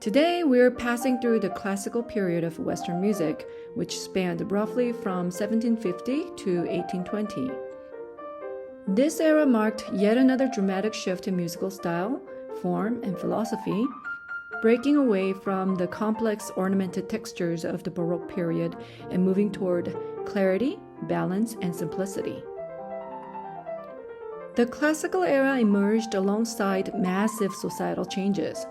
Today, we're passing through the classical period of Western music, which spanned roughly from 1750 to 1820. This era marked yet another dramatic shift in musical style, form, and philosophy, breaking away from the complex ornamented textures of the Baroque period and moving toward clarity, balance, and simplicity. The classical era emerged alongside massive societal changes.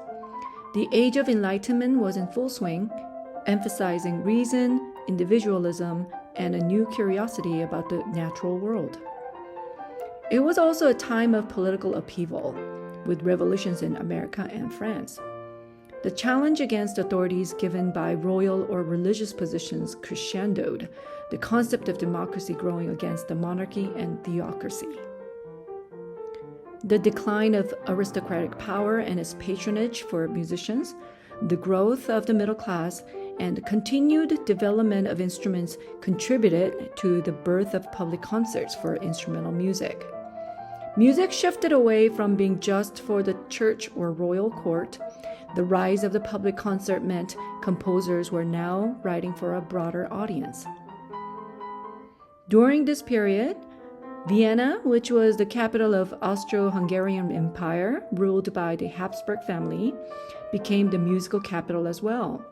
The Age of Enlightenment was in full swing, emphasizing reason, individualism, and a new curiosity about the natural world. It was also a time of political upheaval, with revolutions in America and France. The challenge against authorities given by royal or religious positions crescendoed, the concept of democracy growing against the monarchy and theocracy. The decline of aristocratic power and its patronage for musicians, the growth of the middle class, and continued development of instruments contributed to the birth of public concerts for instrumental music. Music shifted away from being just for the church or royal court. The rise of the public concert meant composers were now writing for a broader audience. During this period, Vienna, which was the capital of Austro-Hungarian Empire, ruled by the Habsburg family, became the musical capital as well.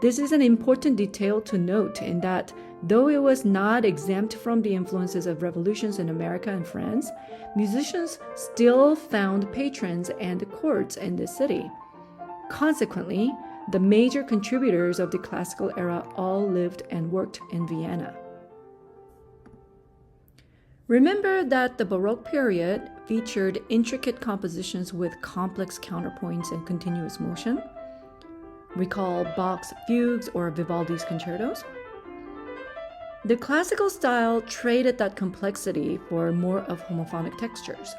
This is an important detail to note in that, though it was not exempt from the influences of revolutions in America and France, musicians still found patrons and courts in this city. Consequently, the major contributors of the classical era all lived and worked in Vienna. Remember that the Baroque period featured intricate compositions with complex counterpoints and continuous motion. Recall Bach's fugues or Vivaldi's concertos. The classical style traded that complexity for more of homophonic textures.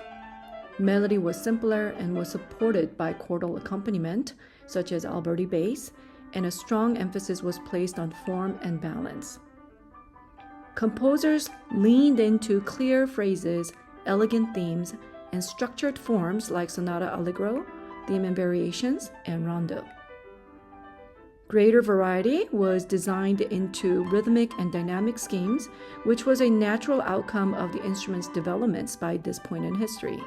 Melody was simpler and was supported by chordal accompaniment, such as Alberti bass, and a strong emphasis was placed on form and balance. Composers leaned into clear phrases, elegant themes, and structured forms like sonata allegro, theme and variations, and rondo. Greater variety was designed into rhythmic and dynamic schemes, which was a natural outcome of the instrument's developments by this point in history.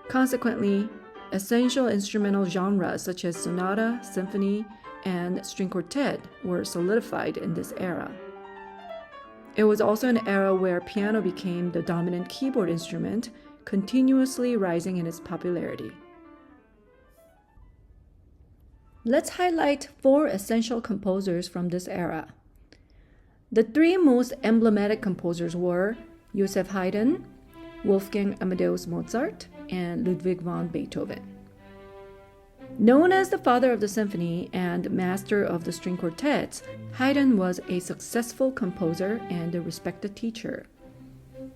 Consequently, essential instrumental genres such as sonata, symphony, and string quartet were solidified in this era. It was also an era where piano became the dominant keyboard instrument, continuously rising in its popularity. Let's highlight 4 essential composers from this era. The 3 most emblematic composers were Joseph Haydn, Wolfgang Amadeus Mozart, and Ludwig van Beethoven. Known as the father of the symphony and master of the string quartets, Haydn was a successful composer and a respected teacher.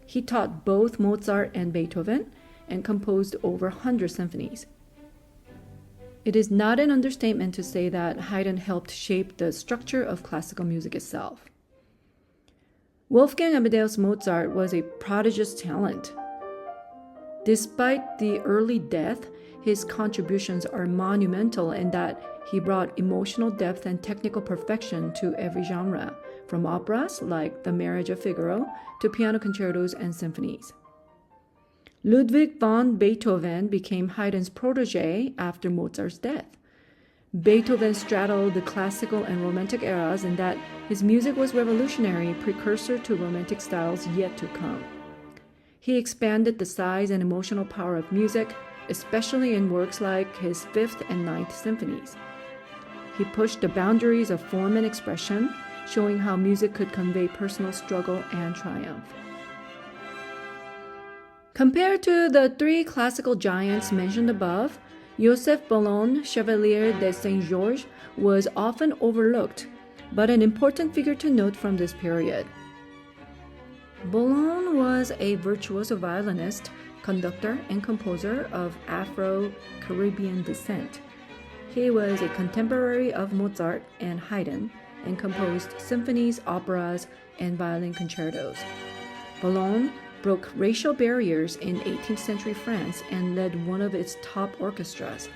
He taught both Mozart and Beethoven and composed over 100 symphonies. It is not an understatement to say that Haydn helped shape the structure of classical music itself. Wolfgang Amadeus Mozart was a prodigious talent. Despite the early death, his contributions are monumental in that he brought emotional depth and technical perfection to every genre, from operas like The Marriage of Figaro to piano concertos and symphonies. Ludwig van Beethoven became Haydn's protege after Mozart's death. Beethoven straddled the classical and romantic eras in that his music was revolutionary, precursor to romantic styles yet to come. He expanded the size and emotional power of music, especially in works like his 5th and 9th symphonies. He pushed the boundaries of form and expression, showing how music could convey personal struggle and triumph. Compared to the 3 classical giants mentioned above, Joseph Bologne, Chevalier de Saint-Georges, was often overlooked, but an important figure to note from this period. Bologne was a virtuoso violinist, conductor, and composer of Afro-Caribbean descent. He was a contemporary of Mozart and Haydn and composed symphonies, operas, and violin concertos. Bologne broke racial barriers in 18th century France and led one of its top orchestras.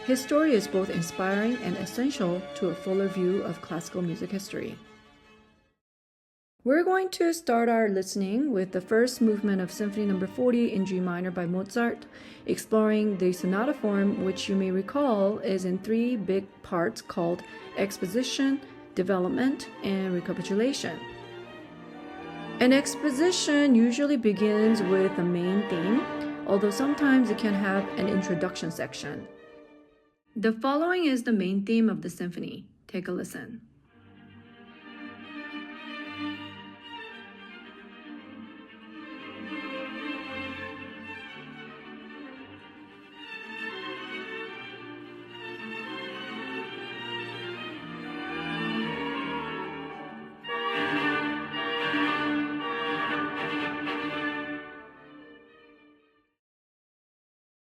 His story is both inspiring and essential to a fuller view of classical music history. We're going to start our listening with the first movement of Symphony No. 40 in G minor by Mozart, exploring the sonata form, which you may recall is in three big parts called exposition, development, and recapitulation. An exposition usually begins with a main theme, although sometimes it can have an introduction section. The following is the main theme of the symphony. Take a listen.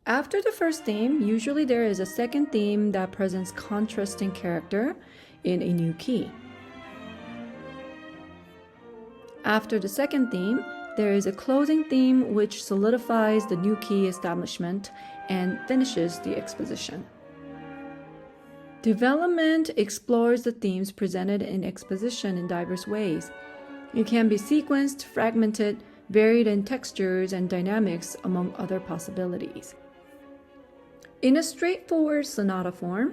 After the first theme, usually there is a second theme that presents contrasting character in a new key. After the second theme, there is a closing theme which solidifies the new key establishment and finishes the exposition. Development explores the themes presented in exposition in diverse ways. It can be sequenced, fragmented, varied in textures and dynamics, among other possibilities. In a straightforward sonata form,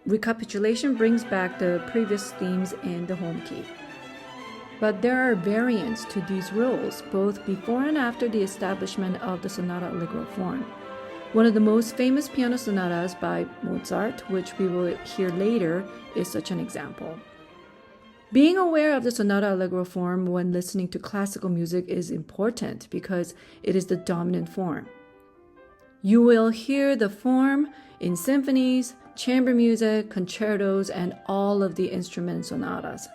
recapitulation brings back the previous themes in the home key. But there are variants to these rules, both before and after the establishment of the sonata allegro form. One of the most famous piano sonatas by Mozart, which we will hear later, is such an example. Being aware of the sonata allegro form when listening to classical music is important because it is the dominant form. You will hear the form in symphonies, chamber music, concertos, and all of the instrument sonatas.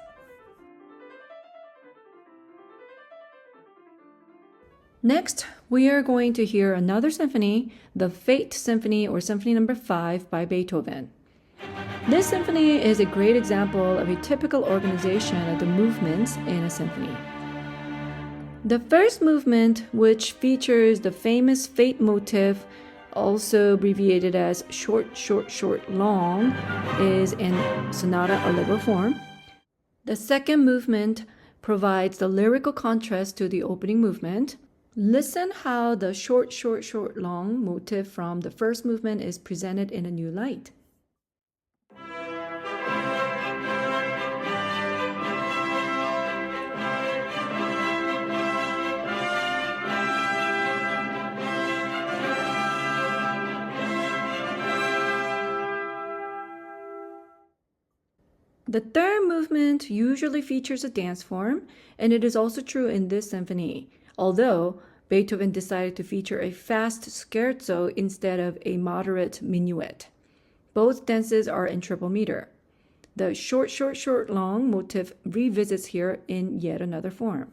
Next, we are going to hear another symphony, the Fate Symphony or Symphony No. 5 by Beethoven. This symphony is a great example of a typical organization of the movements in a symphony. The first movement, which features the famous Fate motif, also abbreviated as short, short, short, long, is in sonata allegro form. The second movement provides the lyrical contrast to the opening movement. Listen how the short, short, short, long motif from the first movement is presented in a new light. The third movement usually features a dance form, and it is also true in this symphony, although Beethoven decided to feature a fast scherzo instead of a moderate minuet. Both dances are in triple meter. The short, short, short, long motif revisits here in yet another form.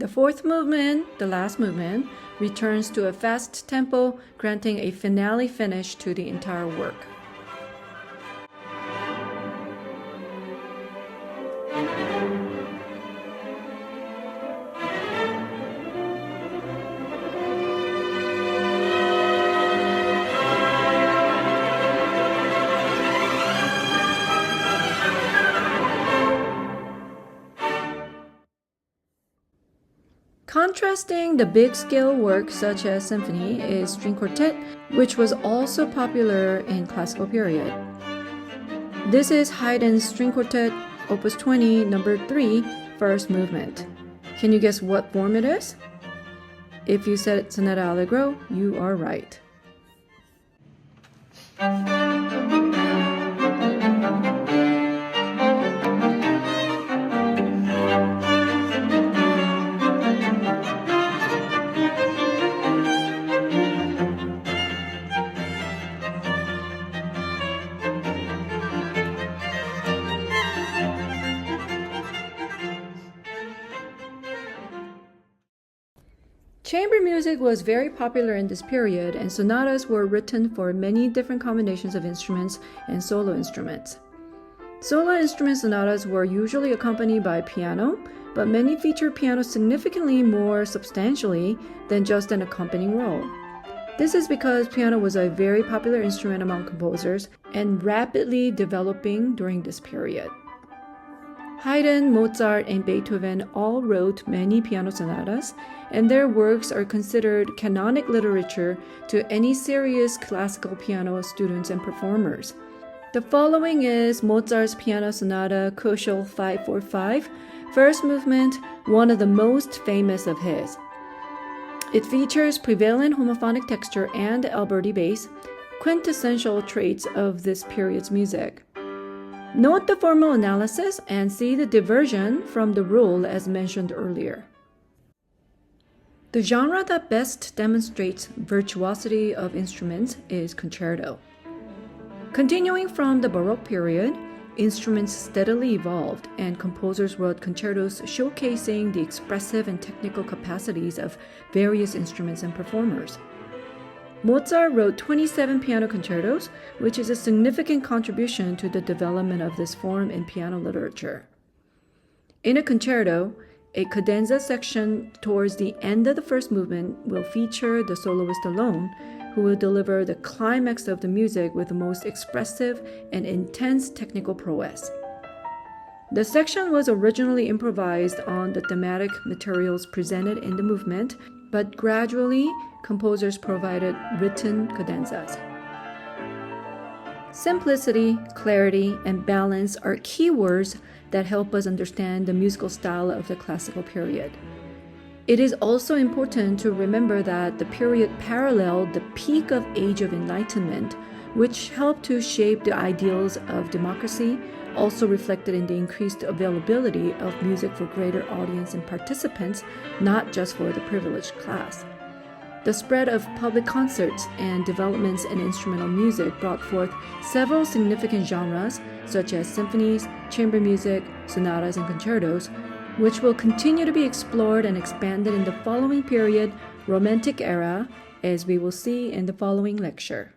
The fourth movement, the last movement, returns to a fast tempo, granting a finale finish to the entire work. Contrasting the big-scale work such as Symphony is String Quartet, which was also popular in classical period. This is Haydn's String Quartet, Opus 20, number 3, first movement. Can you guess what form it is? If you said Sonata Allegro, you are right. Chamber music was very popular in this period, and sonatas were written for many different combinations of instruments and solo instruments. Solo instrument sonatas were usually accompanied by piano, but many featured piano significantly more substantially than just an accompanying role. This is because piano was a very popular instrument among composers and rapidly developing during this period. Haydn, Mozart, and Beethoven all wrote many piano sonatas, and their works are considered canonic literature to any serious classical piano students and performers. The following is Mozart's Piano Sonata Kochel 545, first movement, one of the most famous of his. It features prevalent homophonic texture and Alberti bass, quintessential traits of this period's music. Note the formal analysis and see the diversion from the rule as mentioned earlier. The genre that best demonstrates virtuosity of instruments is concerto. Continuing from the Baroque period, instruments steadily evolved, and composers wrote concertos showcasing the expressive and technical capacities of various instruments and performers. Mozart wrote 27 piano concertos, which is a significant contribution to the development of this form in piano literature. In a concerto, a cadenza section towards the end of the first movement will feature the soloist alone, who will deliver the climax of the music with the most expressive and intense technical prowess. The section was originally improvised on the thematic materials presented in the movement, but gradually composers provided written cadenzas. Simplicity, clarity, and balance are keywords that help us understand the musical style of the classical period. It is also important to remember that the period paralleled the peak of Age of Enlightenment, which helped to shape the ideals of democracy, also reflected in the increased availability of music for greater audience and participants, not just for the privileged class. The spread of public concerts and developments in instrumental music brought forth several significant genres, such as symphonies, chamber music, sonatas, and concertos, which will continue to be explored and expanded in the following period, Romantic era, as we will see in the following lecture.